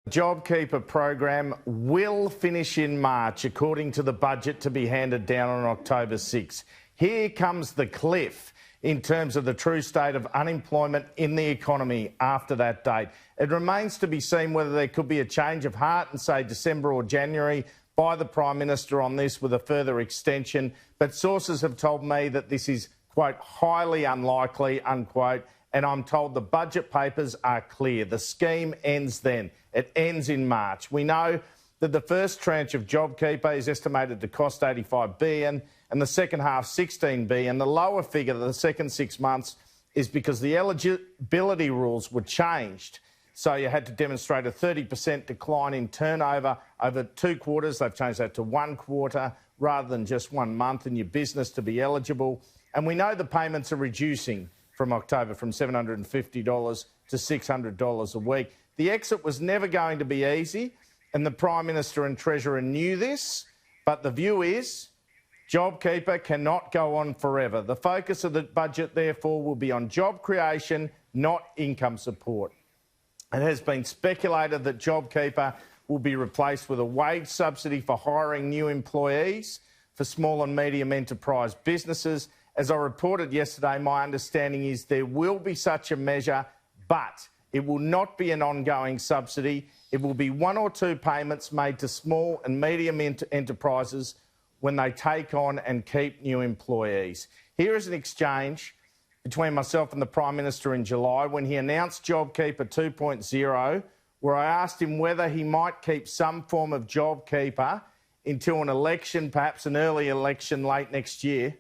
JobKeeper program will finish in March, according to the budget to be handed down on October 6. Here comes the cliff in terms of the true state of unemployment in the economy after that date. It remains to be seen whether there could be a change of heart in, say, December or January by the Prime Minister on this with a further extension. But sources have told me that this is, quote, highly unlikely, unquote, and I'm told the budget papers are clear. The scheme ends then. It ends in March. We know that the first tranche of JobKeeper is estimated to cost $85 billion and the second half $16 billion. The lower figure, the second 6 months, is because the eligibility rules were changed. So you had to demonstrate a 30% decline in turnover over 2 quarters. They've changed that to 1 quarter rather than just 1 month in your business to be eligible. And we know the payments are reducing from October from $750 to $600 a week. The exit was never going to be easy, and the Prime Minister and Treasurer knew this, but the view is JobKeeper cannot go on forever. The focus of the budget, therefore, will be on job creation, not income support. It has been speculated that JobKeeper will be replaced with a wage subsidy for hiring new employees for small and medium enterprise businesses. As I reported yesterday, my understanding is there will be such a measure, but it will not be an ongoing subsidy. It will be 1 or 2 payments made to small and medium enterprises when they take on and keep new employees. Here is an exchange between myself and the Prime Minister in July when he announced JobKeeper 2.0, where I asked him whether he might keep some form of JobKeeper until an election, perhaps an early election late next year.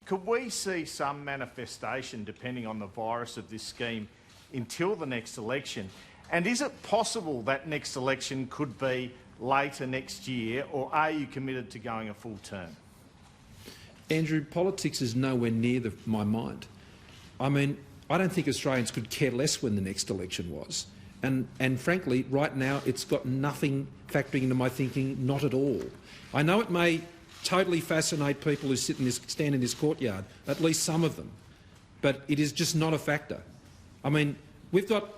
Could we see some manifestation, depending on the virus, of this scheme until the next election? And is it possible that next election could be later next year, or are you committed to going a full term? Andrew, politics is nowhere near my mind. I mean, I don't think Australians could care less when the next election was. And frankly, right now, it's got nothing factoring into my thinking, not at all. I know it may totally fascinate people who stand in this courtyard, at least some of them, but it is just not a factor. I mean, we've got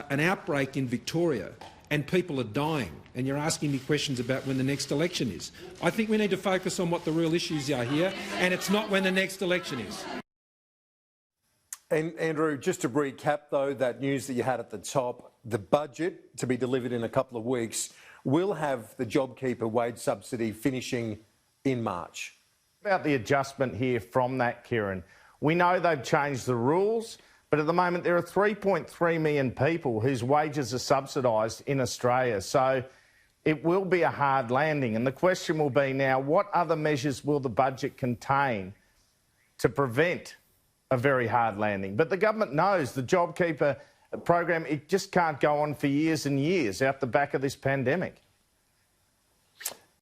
an outbreak in Victoria and people are dying, and you're asking me questions about when the next election is. I think we need to focus on what the real issues are here, and it's not when the next election is. And Andrew, just to recap though, that news that you had at the top, the budget to be delivered in a couple of weeks will have the JobKeeper wage subsidy finishing in March. About the adjustment here from that, Kieran. We know they've changed the rules, but at the moment there are 3.3 million people whose wages are subsidised in Australia. So it will be a hard landing. And the question will be now, what other measures will the budget contain to prevent a very hard landing? But the government knows the JobKeeper program, it just can't go on for years and years out the back of this pandemic.